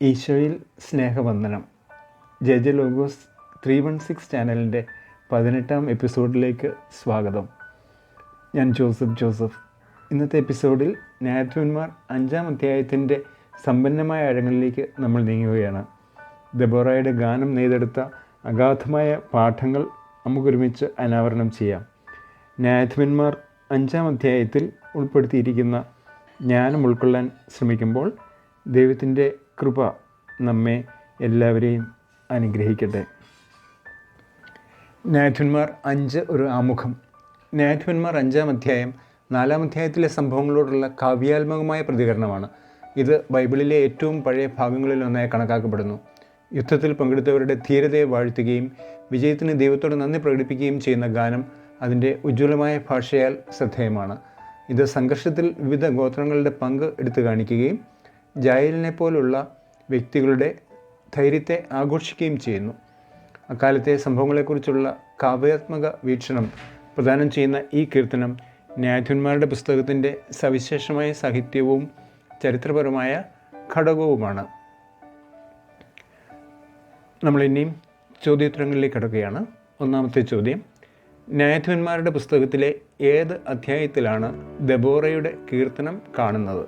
ഈശോയിൽ സ്നേഹവന്ദനം. J logos 316 ചാനലിൻ്റെ 18ാം എപ്പിസോഡിലേക്ക് സ്വാഗതം. ഞാൻ ജോസഫ്. ഇന്നത്തെ എപ്പിസോഡിൽ ന്യായാധിപന്മാർ 5-ാം അധ്യായത്തിൻ്റെ സമ്പന്നമായ ആഴങ്ങളിലേക്ക് നമ്മൾ നീങ്ങുകയാണ്. ദെബോറയുടെ ഗാനം നെയ്തെടുത്ത അഗാധമായ പാഠങ്ങൾ നമുക്കൊരുമിച്ച് അനാവരണം ചെയ്യാം. ന്യായാധിപന്മാർ 5-ാം അധ്യായത്തിൽ ഉൾപ്പെടുത്തിയിരിക്കുന്ന ജ്ഞാനം ഉൾക്കൊള്ളാൻ ശ്രമിക്കുമ്പോൾ ദൈവത്തിൻ്റെ കൃപ നമ്മെ എല്ലാവരെയും അനുഗ്രഹിക്കട്ടെ. ന്യായാധിപന്മാർ 5 ഒരു ആമുഖം. ന്യായാധിപന്മാർ 5-ാം അധ്യായം 4-ാം അധ്യായത്തിലെ സംഭവങ്ങളോടുള്ള കാവ്യാത്മകമായ പ്രതികരണമാണ്. ഇത് ബൈബിളിലെ ഏറ്റവും പഴയ ഭാഗങ്ങളിലൊന്നായി കണക്കാക്കപ്പെടുന്നു. യുദ്ധത്തിൽ പങ്കെടുത്തവരുടെ ധീരതയെ വാഴ്ത്തുകയും വിജയത്തിന് ദൈവത്തോട് നന്ദി പ്രകടിപ്പിക്കുകയും ചെയ്യുന്ന ഗാനം അതിൻ്റെ ഉജ്ജ്വലമായ ഭാഷയാൽ ശ്രദ്ധേയമാണ്. ഇത് സംഘർഷത്തിൽ വിവിധ ഗോത്രങ്ങളുടെ പങ്ക് എടുത്തു കാണിക്കുകയും ജായലിനെ പോലുള്ള വ്യക്തികളുടെ ധൈര്യത്തെ ആഘോഷിക്കുകയും ചെയ്യുന്നു. അക്കാലത്തെ സംഭവങ്ങളെക്കുറിച്ചുള്ള കാവ്യാത്മക വീക്ഷണം പ്രദാനം ചെയ്യുന്ന ഈ കീർത്തനം ന്യായാധിപന്മാരുടെ പുസ്തകത്തിൻ്റെ സവിശേഷമായ സാഹിത്യവും ചരിത്രപരമായ ഘടകവുമാണ്. നമ്മളിനിയും ചോദ്യോത്തരങ്ങളിലേക്ക് കടക്കുകയാണ്. ഒന്നാമത്തെ ചോദ്യം: ന്യായാധിപന്മാരുടെ പുസ്തകത്തിലെ ഏത് അധ്യായത്തിലാണ് ദെബോറയുടെ കീർത്തനം കാണുന്നത്?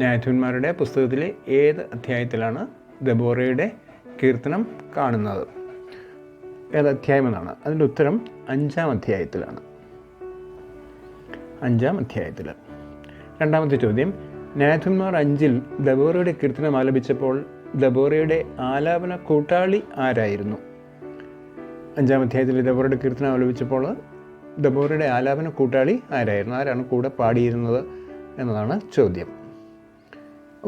ന്യായാധിപന്മാരുടെ പുസ്തകത്തിലെ ഏത് അധ്യായത്തിലാണ് ദെബോറയുടെ കീർത്തനം കാണുന്നത്? ഏത് അധ്യായമെന്നാണ് അതിൻ്റെ ഉത്തരം 5-ാം അധ്യായത്തിലാണ്. 5-ാം അധ്യായത്തിൽ. രണ്ടാമത്തെ ചോദ്യം: ന്യായാധിപന്മാർ 5-ൽ ദെബോറയുടെ കീർത്തനം ആലപിച്ചപ്പോൾ ദെബോറയുടെ ആലാപന കൂട്ടാളി ആരായിരുന്നു? 5-ാം അധ്യായത്തിൽ ദെബോറയുടെ കീർത്തനം ആലപിച്ചപ്പോൾ ദെബോറയുടെ ആലാപന കൂട്ടാളി ആരായിരുന്നു? ആരാണ് കൂടെ പാടിയിരുന്നത് എന്നതാണ് ചോദ്യം.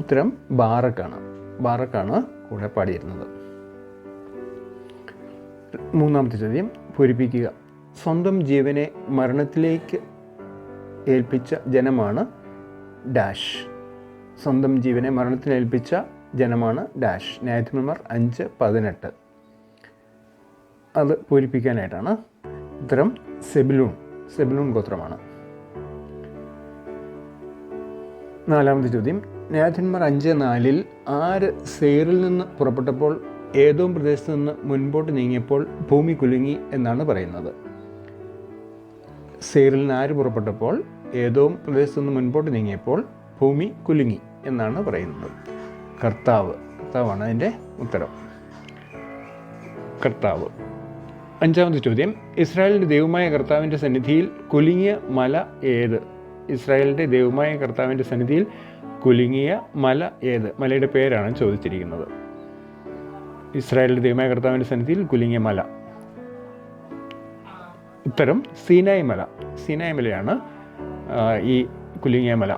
ഉത്തരം ബാറക്കാണ് കൂടെ പാടിയിരുന്നത്. മൂന്നാമത്തെ ചോദ്യം: പൂരിപ്പിക്കുക. സ്വന്തം ജീവനെ മരണത്തിലേക്ക് ഏൽപ്പിച്ച ജനമാണ് ഡാഷ്. സ്വന്തം ജീവനെ മരണത്തിലേൽപ്പിച്ച ജനമാണ് ഡാഷ്. ന്യായാധിപന്മാർ 5:18. അത് പൂരിപ്പിക്കാനായിട്ടാണ്. ഉത്തരം സെബുലൂൺ ഗോത്രമാണ്. നാലാമത്തെ ചോദ്യം: ന്യായാധിപന്മാർ 5:4 ആര് സെയറിൽ നിന്ന് പുറപ്പെട്ടപ്പോൾ ഏദോം പ്രദേശത്ത് നിന്ന് മുൻപോട്ട് നീങ്ങിയപ്പോൾ ഭൂമി കുലുങ്ങി എന്നാണ് പറയുന്നത്? സെയറിൽ നിന്ന് ആര് പുറപ്പെട്ടപ്പോൾ ഏദോം പ്രദേശത്ത് നിന്ന് മുൻപോട്ട് നീങ്ങിയപ്പോൾ ഭൂമി കുലുങ്ങി എന്നാണ് പറയുന്നത്? കർത്താവാണ് അതിൻ്റെ ഉത്തരം. കർത്താവ്. അഞ്ചാമത്തെ ചോദ്യം: ഇസ്രായേലിൻ്റെ ദൈവമായ കർത്താവിൻ്റെ സന്നിധിയിൽ കുലുങ്ങിയ മല ഏത്? ഇസ്രായേലിൻ്റെ ദൈവമായ കർത്താവിൻ്റെ സന്നിധിയിൽ കുലുങ്ങിയ മല ഏത്? മലയുടെ പേരാണ് ചോദിച്ചിരിക്കുന്നത്. ഇസ്രായേലിൻ്റെ ദൈവമായ കർത്താവിൻ്റെ സന്നിധിയിൽ കുലുങ്ങിയ മല. ഉത്തരം സീനായി മലയാണ് ഈ കുലുങ്ങിയ മല.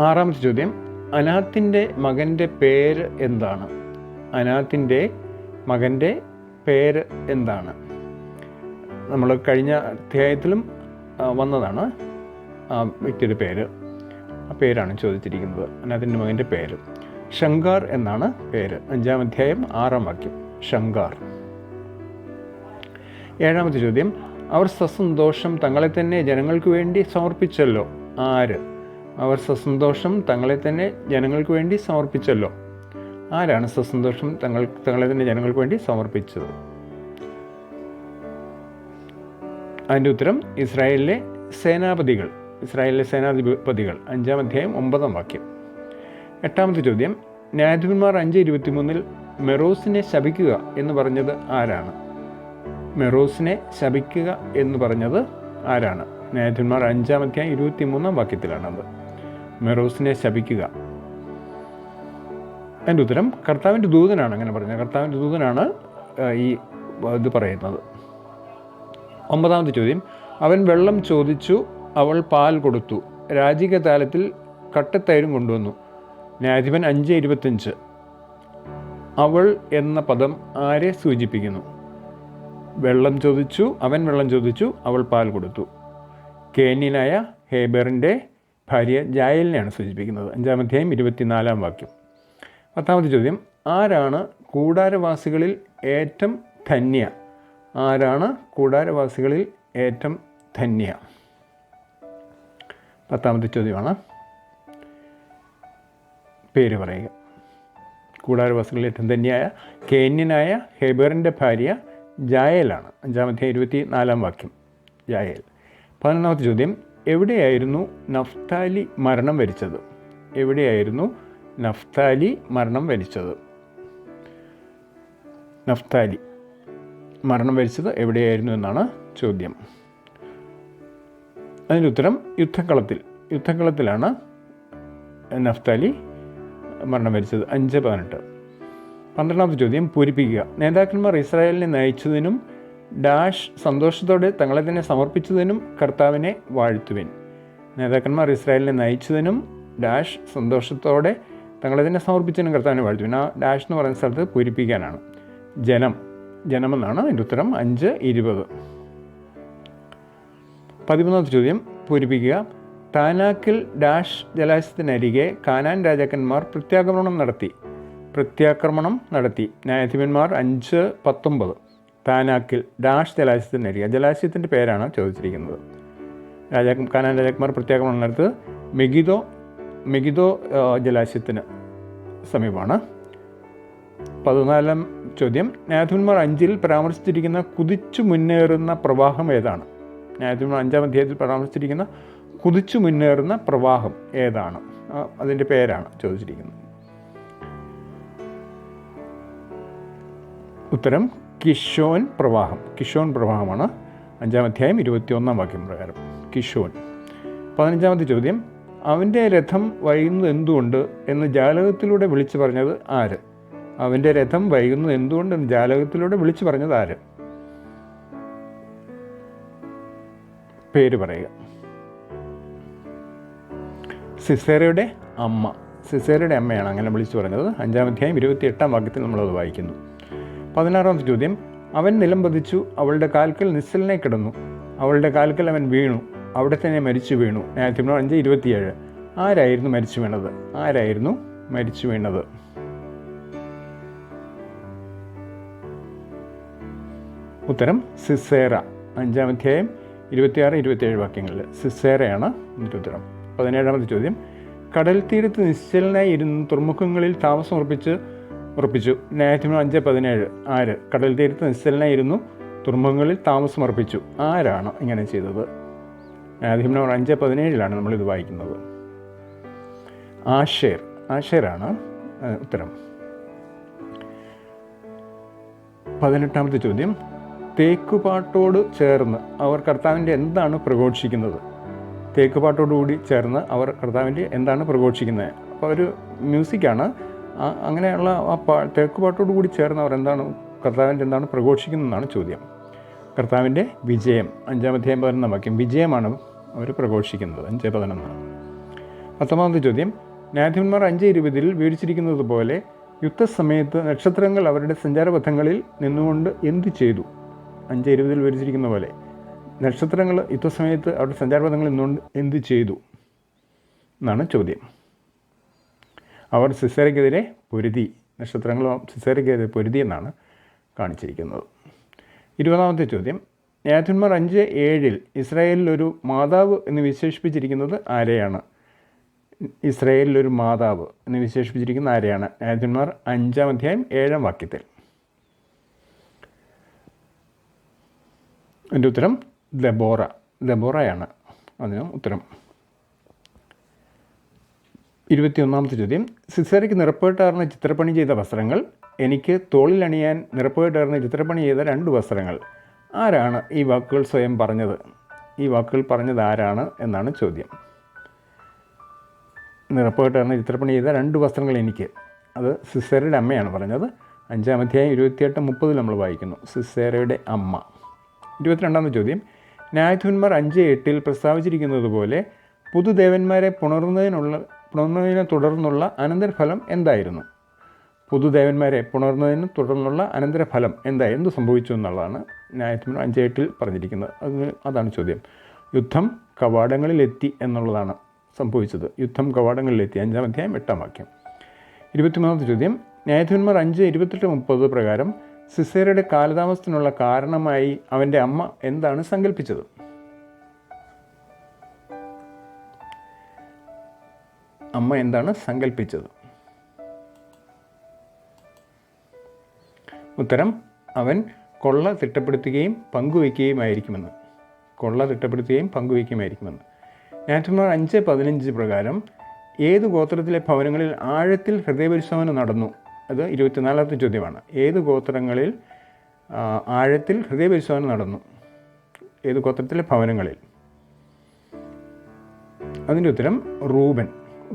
ആറാമത്തെ ചോദ്യം: അനാത്തിൻ്റെ മകൻ്റെ പേര് എന്താണ്? അനാത്തിൻ്റെ മകൻ്റെ പേര് എന്താണ്? നമ്മൾ കഴിഞ്ഞ അധ്യായത്തിലും വന്നതാണ് ആ വ്യക്തിയുടെ പേര്. ആ പേരാണ് ചോദിച്ചിരിക്കുന്നത്. അനാത്തിൻ്റെ മകൻ്റെ പേര് ഷങ്കാർ എന്നാണ് പേര്. 5-ാം അധ്യായം 6-ാം വാക്യം. ഷങ്കാർ. ഏഴാമത്തെ ചോദ്യം: അവർ സസന്തോഷം തങ്ങളെ തന്നെ ജനങ്ങൾക്ക് വേണ്ടി സമർപ്പിച്ചല്ലോ. ആര്? അവർ സസന്തോഷം തങ്ങളെ തന്നെ ജനങ്ങൾക്ക് വേണ്ടി സമർപ്പിച്ചല്ലോ. ആരാണ് സസന്തോഷം തങ്ങളെ തന്നെ ജനങ്ങൾക്ക് വേണ്ടി സമർപ്പിച്ചത്? അതിൻ്റെ ഉത്തരം ഇസ്രായേലിലെ സേനാപതികൾ. 5-ാം അധ്യായം 9-ാം വാക്യം. എട്ടാമത്തെ ചോദ്യം: ന്യായാധിപന്മാർ 5:23 മെറോസിനെ ശപിക്കുക എന്ന് പറഞ്ഞത് ആരാണ്? മെറോസിനെ ശപിക്കുക എന്ന് പറഞ്ഞത് ആരാണ്? ന്യായാധിപന്മാർ 5-ാം അധ്യായം 23-ാം വാക്യത്തിലാണത്. മെറോസിനെ ശപിക്കുക. അതിൻ്റെ ഉത്തരം കർത്താവിൻ്റെ ദൂതനാണ് അങ്ങനെ പറഞ്ഞത്. കർത്താവിൻ്റെ ദൂതനാണ് ഈ ഇത് പറയുന്നത്. 9-ാമത്തെ ചോദ്യം: അവൻ വെള്ളം ചോദിച്ചു, അവൾ പാൽ കൊടുത്തു, രാജിക താലത്തിൽ കട്ടത്തൈരും കൊണ്ടുവന്നു. ന്യായാധിപൻ 5:25. അവൾ എന്ന പദം ആരെ സൂചിപ്പിക്കുന്നു? അവൻ വെള്ളം ചോദിച്ചു, അവൾ പാൽ കൊടുത്തു. കേന്യനായ ഹേബറിൻ്റെ ഭാര്യ ജായലിനെയാണ് സൂചിപ്പിക്കുന്നത്. 5-ാം അധ്യായം 24-ാം വാക്യം. 10-ാമത്തെ ചോദ്യം: ആരാണ് കൂടാരവാസികളിൽ ഏറ്റവും ധന്യ? ആരാണ് കൂടാരവാസികളിൽ ഏറ്റവും ധന്യ? 10-ാമത്തെ ചോദ്യമാണ്. പേര് പറയുക. കൂടാരവാസികളിൽ ഏറ്റവും ധന്യായ കേന്യനായ ഹെബറിൻ്റെ ഭാര്യ ജായേലാണ്. 5-ാം അധ്യായം 24-ാം വാക്യം. ജായേൽ. 11-ാമത്തെ ചോദ്യം, എവിടെയായിരുന്നു നഫ്താലി മരണം വരിച്ചത്? എവിടെയായിരുന്നു നഫ്താലി മരണം വരിച്ചത്? നഫ്താലി മരണം വരിച്ചത് എവിടെയായിരുന്നു എന്നാണ് ചോദ്യം. അതിൻ്റെ ഉത്തരം യുദ്ധക്കളത്തിലാണ് നഫ്താലി മരണം വരിച്ചത്. 5:18. 12-ാമത്തെ ചോദ്യം, പൂരിപ്പിക്കുക. നേതാക്കന്മാർ ഇസ്രായേലിനെ നയിച്ചതിനും സന്തോഷത്തോടെ തങ്ങളെ തന്നെ സമർപ്പിച്ചതിനും കർത്താവിനെ വാഴ്ത്തുവിൻ. നേതാക്കന്മാർ ഇസ്രായേലിനെ നയിച്ചതിനും സന്തോഷത്തോടെ തങ്ങളെ തന്നെ സമർപ്പിച്ചതിനും കർത്താവിനെ വാഴ്ത്തുവിൻ. ആ എന്ന് പറയുന്ന സ്ഥലത്ത് പൂരിപ്പിക്കാനാണ്. ജനമെന്നാണ് അതിൻ്റെ ഉത്തരം. 5:20. 13-ാമത്തെ ചോദ്യം, പൂരിപ്പിക്കുക. താനാക്കിൽ ജലാശയത്തിനരികെ കാനാൻ രാജാക്കന്മാർ പ്രത്യാക്രമണം നടത്തി. ന്യായാധിപന്മാർ 5:19. താനാക്കിൽ ജലാശയത്തിനരികെ. ജലാശയത്തിൻ്റെ പേരാണ് ചോദിച്ചിരിക്കുന്നത്. കാനാൻ രാജാക്കന്മാർ പ്രത്യാക്രമണം നടത്തിയത് മെഗിദോ ജലാശയത്തിന് സമീപമാണ്. 14-ാം ചോദ്യം, ന്യായാധിപന്മാർ 5-ൽ പരാമർശിച്ചിരിക്കുന്ന കുതിച്ചു മുന്നേറുന്ന പ്രവാഹം ഏതാണ്? ന്യായാധിപന്മാർ 5-ാം അധ്യായത്തിൽ പരാമർശിച്ചിരിക്കുന്ന കുതിച്ചു മുന്നേറുന്ന പ്രവാഹം ഏതാണ്? അതിൻ്റെ പേരാണ് ചോദിച്ചിരിക്കുന്നത്. ഉത്തരം കിഷോൻ പ്രവാഹമാണ്. 5-ാം അധ്യായം 21-ാം വാക്യം പ്രകാരം കിഷോൻ. 15-ാമത്തെ ചോദ്യം, അവൻ്റെ രഥം വൈകുന്നത് എന്തുകൊണ്ട് എന്ന് ജാലകത്തിലൂടെ വിളിച്ചു പറഞ്ഞത് ആര്? അവൻ്റെ രഥം വൈകുന്നത് എന്തുകൊണ്ട് എന്ന് ജാലകത്തിലൂടെ വിളിച്ചു പറഞ്ഞത് ആര്? പേര് പറയുക. സിസേറയുടെ അമ്മയാണ് അങ്ങനെ വിളിച്ചു പറഞ്ഞത്. 5-ാം അധ്യായം 28-ാം വാക്യത്തിൽ നമ്മളത് വായിക്കുന്നു. 16-ാമത്തെ ചോദ്യം, അവൻ നിലം പതിച്ചു, അവളുടെ കാൽക്കൽ നിശ്ചലനായി കിടന്നു, അവളുടെ കാൽക്കൽ അവൻ വീണു, അവിടെ തന്നെ മരിച്ചു വീണു. ന്യായാധിപന്മാർ 5:27. ആരായിരുന്നു മരിച്ചു വീണത്? ഉത്തരം സിസേറ. 5-ാം അധ്യായം 26-27 വാക്യങ്ങളിൽ സിസേറയാണ് ഇതിൻ്റെ ഉത്തരം. 17-ാമത്തെ ചോദ്യം, കടൽ തീരത്ത് നിശ്ചലനായി ഇരുന്ന് തുറമുഖങ്ങളിൽ താമസം ഉറപ്പിച്ചു. ന്യായാധിപന്മാർ 5:17. ആര് കടൽ തീരത്ത് നിശ്ചലനായി ഇരുന്നു തുറമുഖങ്ങളിൽ താമസം ഉറപ്പിച്ചു? ആരാണ് ഇങ്ങനെ ചെയ്തത്? ന്യായാധിപന്മാർ 5:17 നമ്മളിത് വായിക്കുന്നത്. ആശേറാണ് ഉത്തരം. 18-ാമത്തെ ചോദ്യം, തേക്കുപാട്ടോട് ചേർന്ന് അവർ കർത്താവിൻ്റെ എന്താണ് പ്രഘോഷിക്കുന്നത്? തേക്കുപാട്ടോടുകൂടി ചേർന്ന് അവർ കർത്താവിൻ്റെ എന്താണ് പ്രഘോഷിക്കുന്നത്? അപ്പോൾ ഒരു മ്യൂസിക്കാണ്. അങ്ങനെയുള്ള തേക്കുപാട്ടോടുകൂടി ചേർന്ന് അവർ കർത്താവിൻ്റെ എന്താണ് പ്രഘോഷിക്കുന്നതെന്നാണ് ചോദ്യം. കർത്താവിൻ്റെ വിജയം. 5-ാം അധ്യായം 11-ാം വാക്യം. വിജയമാണ് അവർ പ്രഘോഷിക്കുന്നത്. 5:11. 19-ാമത്തെ ചോദ്യം, ന്യായാധിപന്മാർ 5:20 വിവരിച്ചിരിക്കുന്നത് പോലെ യുദ്ധസമയത്ത് നക്ഷത്രങ്ങൾ അവരുടെ സഞ്ചാരപഥങ്ങളിൽ നിന്നുകൊണ്ട് എന്തു ചെയ്തു? 5:20 വിവരിച്ചിരിക്കുന്ന പോലെ നക്ഷത്രങ്ങൾ യുദ്ധസമയത്ത് അവരുടെ സഞ്ചാരപഥങ്ങളിൽ നിന്നുകൊണ്ട് എന്തു ചെയ്തു എന്നാണ് ചോദ്യം. അവർ സിസേറയ്ക്കെതിരെ പൊരുതി. നക്ഷത്രങ്ങൾ സിസേറയ്ക്കെതിരെ പൊരുതി എന്നാണ് കാണിച്ചിരിക്കുന്നത്. 20-ാമത്തെ ചോദ്യം, ന്യായാധിപന്മാർ 5:7 ഇസ്രായേലിലൊരു മാതാവ് എന്ന് വിശേഷിപ്പിച്ചിരിക്കുന്നത് ആരെയാണ്? ഇസ്രായേലിലൊരു മാതാവ് എന്ന് വിശേഷിപ്പിച്ചിരിക്കുന്ന ആരെയാണ്? ന്യായാധിപന്മാർ 5-ാം അധ്യായം 7-ാം വാക്യത്തിൽ. അതിൻ്റെ ഉത്തരം ദെബോറയാണ് അതിന് ഉത്തരം. 21-ാമത്തെ ചോദ്യം, സിസേറയ്ക്ക് നിറപ്പേട്ടാർന്ന ചിത്രപ്പണി ചെയ്ത വസ്ത്രങ്ങൾ, എനിക്ക് തോളിലണിയാൻ നിറപ്പേട്ടാർന്ന ചിത്രപ്പണി ചെയ്ത 2 വസ്ത്രങ്ങൾ. ആരാണ് ഈ വാക്കുകൾ സ്വയം പറഞ്ഞത്? ഈ വാക്കുകൾ പറഞ്ഞത് ആരാണ് എന്നാണ് ചോദ്യം. നിറപ്പേട്ടാർന്ന ചിത്രപ്പണി ചെയ്ത 2 വസ്ത്രങ്ങൾ എനിക്ക്. അത് സിസേറയുടെ അമ്മയാണ് പറഞ്ഞത്. 5-ാം അധ്യായം 28-30 നമ്മൾ വായിക്കുന്നു. സിസേറയുടെ അമ്മ. 22-ാമത്തെ ചോദ്യം, ന്യായാധിപന്മാർ 5:8 പ്രസ്താവിച്ചിരിക്കുന്നത് പോലെ പുതുദേവന്മാരെ പുണർന്നതിനെ തുടർന്നുള്ള അനന്തരഫലം എന്തായിരുന്നു? പുതുദേവന്മാരെ പുണർന്നതിന് തുടർന്നുള്ള അനന്തരഫലം എന്ത് സംഭവിച്ചു എന്നുള്ളതാണ് ന്യായാധിപന്മാർ 5:8 പറഞ്ഞിരിക്കുന്നത്. അതാണ് ചോദ്യം. യുദ്ധം കവാടങ്ങളിലെത്തി എന്നുള്ളതാണ് സംഭവിച്ചത്. യുദ്ധം കവാടങ്ങളിലെത്തി. 5-ാം അധ്യായം 8-ാം വാക്യം. 23-ാമത്തെ ചോദ്യം, ന്യായാധിപന്മാർ 5:28-30 പ്രകാരം സിസേറയുടെ കാലതാമസത്തിനുള്ള കാരണമായി അവൻ്റെ അമ്മ എന്താണ് സങ്കല്പിച്ചത്? അമ്മ എന്താണ് സങ്കല്പിച്ചത്? ഉത്തരം അവൻ കൊള്ള തിട്ടപ്പെടുത്തുകയും പങ്കുവയ്ക്കുകയുമായിരിക്കുമെന്ന്. ന്യായാധിപന്മാർ 5:15 പ്രകാരം ഏത് ഗോത്രത്തിലെ ഭവനങ്ങളിൽ ആഴത്തിൽ ഹൃദയപരിശോധന നടന്നു? അത് 24ാമത്തെ ചോദ്യമാണ്. ഏത് ഗോത്രങ്ങളിൽ ആഴത്തിൽ ഹൃദയപരിശോധന നടന്നു? ഏത് ഗോത്രത്തിലെ ഭവനങ്ങളിൽ? അതിൻ്റെ ഉത്തരം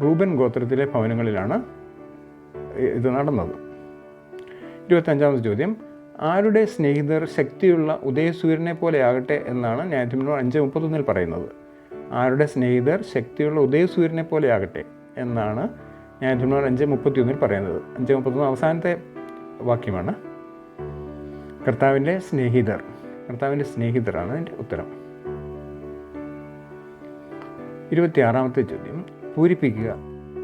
റൂബൻ ഗോത്രത്തിലെ ഭവനങ്ങളിലാണ് ഇത് നടന്നത്. 25ാമത്തെ ചോദ്യം, ആരുടെ സ്നേഹിതർ ശക്തിയുള്ള ഉദയസൂര്യനെ പോലെ ആകട്ടെ എന്നാണ് ന്യായാധിപന്മാർ 5:31 പറയുന്നത്. ആരുടെ സ്നേഹിതർ ശക്തിയുള്ള ഉദയസൂര്യനെ പോലെ ആകട്ടെ എന്നാണ് ന്യായാധിപന്മാർ 5:31 പറയുന്നത്. 5:31 അവസാനത്തെ വാക്യമാണ്. കർത്താവിൻ്റെ സ്നേഹിതരാണ് അതിൻ്റെ ഉത്തരം. 26ാമത്തെ ചോദ്യം, പൂരിപ്പിക്കുക.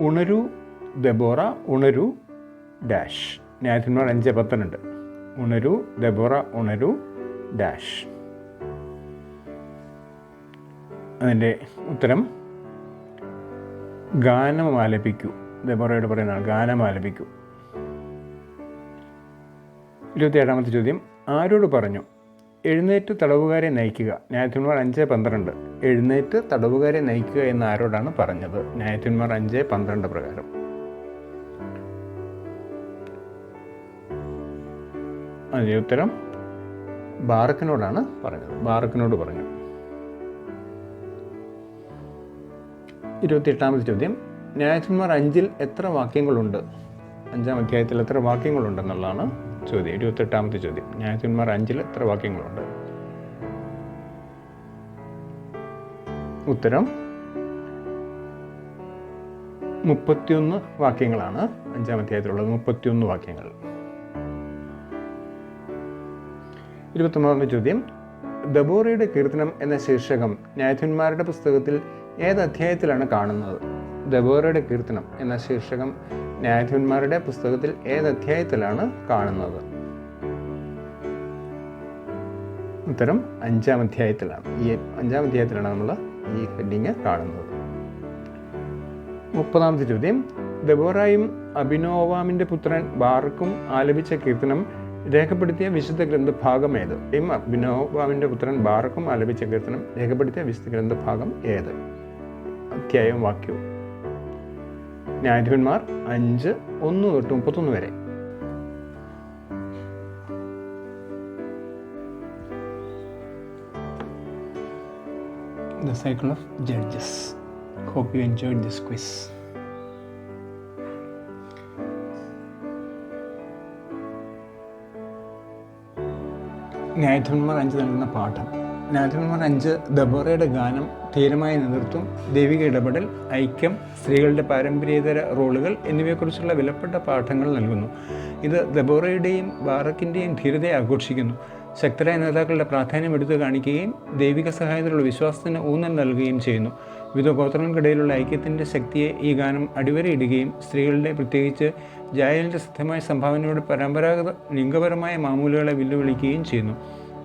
ഉണരൂ ദെബോറ, ഉണരൂ ഡാഷ്. ന്യായാധിപന്മാർ 5:12. ഉണരൂ ദെബോറ, ഉണരൂ ഡാഷ്. അതിൻ്റെ ഉത്തരം ഗാനമാലപിക്കൂ. ദെബോറയോട് പറയുന്നതാണ് ഗാനമാലപിക്കൂ. 27ാമത്തെ ചോദ്യം, ആരോട് പറഞ്ഞു? എഴുന്നേറ്റ് തടവുകാരെ നയിക്കുക. ന്യായാധിപന്മാർ 5:12. എഴുന്നേറ്റ് തടവുകാരെ നയിക്കുക എന്ന് ആരോടാണ് പറഞ്ഞത്? ന്യായാധിപന്മാർ 5:12 പ്രകാരം. അതിൻ്റെ ഉത്തരം ബാറക്കിനോടാണ് പറഞ്ഞത്. ബാറക്കിനോട് പറഞ്ഞു. 28ാമത്തെ ചോദ്യം, ന്യായാധിപന്മാർ 5-ൽ എത്ര വാക്യങ്ങളുണ്ട്? 5-ാം അധ്യായത്തിൽ എത്ര വാക്യങ്ങളുണ്ടെന്നുള്ളതാണ് ചോദ്യം. 28ാമത്തെ ചോദ്യം, ന്യായാധിപന്മാർ 5-ൽ എത്ര വാക്യങ്ങളുണ്ട്? ഉത്തരം 31 വാക്യങ്ങളാണ് 5-ാം അധ്യായത്തിലുള്ളത്. 31 വാക്യങ്ങൾ. 29ാമത്തെ ചോദ്യം, ദബോറയുടെ കീർത്തനം എന്ന ശീർഷകം ന്യായാധിപന്മാരുടെ പുസ്തകത്തിൽ ഏത് അധ്യായത്തിലാണ് കാണുന്നത്? ദബോറയുടെ കീർത്തനം എന്ന ശീർഷകം ന്യായാധിപന്മാരുടെ പുസ്തകത്തിൽ ഏത് അധ്യായത്തിലാണ് കാണുന്നത്? ഉത്തരം 5-ാം അധ്യായത്തിലാണ്. ഈ 5-ാം അധ്യായത്തിലാണ് നമ്മൾ ഈ ഹെഡിങ് കാണുന്നത്. 30ാമത്തെ ചോദ്യം, ദെബോറായും അബിനോവാമിൻ്റെ പുത്രൻ ബാറക്കും ആലപിച്ച കീർത്തനം രേഖപ്പെടുത്തിയ വിശുദ്ധ ഗ്രന്ഥഭാഗം ഏത്? അബിനോവാമിൻ്റെ പുത്രൻ ബാറക്കും ആലപിച്ച കീർത്തനം രേഖപ്പെടുത്തിയ വിശുദ്ധ ഗ്രന്ഥഭാഗം ഏത്? അധ്യായവും വാക്യവും. ന്യായാധിപന്മാർ 5:1 തൊട്ട് 31 വരെ. The cycle of Judges. Hope you enjoyed this quiz. ന്യായാധിപന്മാർ 5 നൽകുന്ന പാഠം. ന്യായാധിപന്മാർ 5 ദബോറയുടെ ഗാനം, ധീരമായ നേതൃത്വം, ദൈവിക ഇടപെടൽ, ഐക്യം, സ്ത്രീകളുടെ പാരമ്പര്യേതര റോളുകൾ എന്നിവയെക്കുറിച്ചുള്ള വിലപ്പെട്ട പാഠങ്ങൾ നൽകുന്നു. ഇത് ദബോറയുടെയും ബാറക്കിൻ്റെയും ധീരതയെ ആഘോഷിക്കുന്നു. ശക്തരായ നേതാക്കളുടെ പ്രാധാന്യം എടുത്തു കാണിക്കുകയും ദൈവിക സഹായത്തിലുള്ള വിശ്വാസത്തിന് ഊന്നൽ നൽകുകയും ചെയ്യുന്നു. വിവിധ ഗോത്രങ്ങൾക്കിടയിലുള്ള ഐക്യത്തിൻ്റെ ശക്തിയെ ഈ ഗാനം അടിവരയിടുകയും സ്ത്രീകളുടെ, പ്രത്യേകിച്ച് ജായലിൻ്റെ സത്യമായ സംഭാവനയോട് പരമ്പരാഗത ലിംഗപരമായ മാമൂലുകളെ വെല്ലുവിളിക്കുകയും ചെയ്യുന്നു.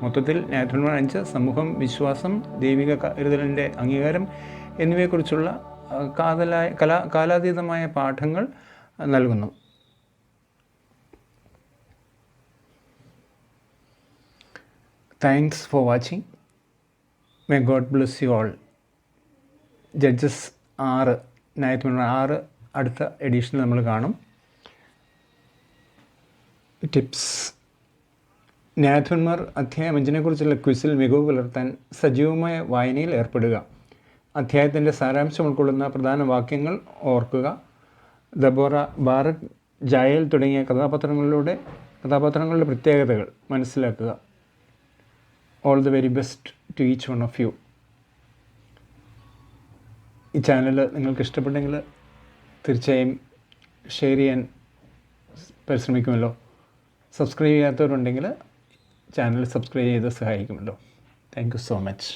മൊത്തത്തിൽ ന്യായാധിപന്മാർ 5 സമൂഹം, വിശ്വാസം, ദൈവിക കരുതലിൻ്റെ അംഗീകാരം എന്നിവയെക്കുറിച്ചുള്ള കാലാതീതമായ പാഠങ്ങൾ നൽകുന്നു. Thanks for watching. May God bless you all. Judges 6, ന്യായാധിപന്മാർ 6 അടുത്ത എഡിഷനിൽ നമ്മൾ കാണും. ടിപ്സ്. ന്യായാധിപന്മാർ അധ്യായം 5-നെക്കുറിച്ചുള്ള ക്വിസിൽ മികവ് പുലർത്താൻ സജീവമായ വായനയിൽ ഏർപ്പെടുക. അധ്യായത്തിൻ്റെ സാരാംശം ഉൾക്കൊള്ളുന്ന പ്രധാന വാക്യങ്ങൾ ഓർക്കുക. ദബോറ, ബാറക്, ജായേൽ തുടങ്ങിയ കഥാപാത്രങ്ങളുടെ പ്രത്യേകതകൾ മനസ്സിലാക്കുക. All the very best to each one of you. ഈ ചാനൽ നിങ്ങൾക്ക് ഇഷ്ടപ്പെട്ടെങ്കിൽ തീർച്ചയായും ഷെയർ ചെയ്യാൻ പരിശ്രമിക്കുമല്ലോ. സബ്സ്ക്രൈബ് ചെയ്യാത്തവരുണ്ടെങ്കിൽ ചാനൽ സബ്സ്ക്രൈബ് ചെയ്ത് സഹായിക്കുമല്ലോ. Thank you so much.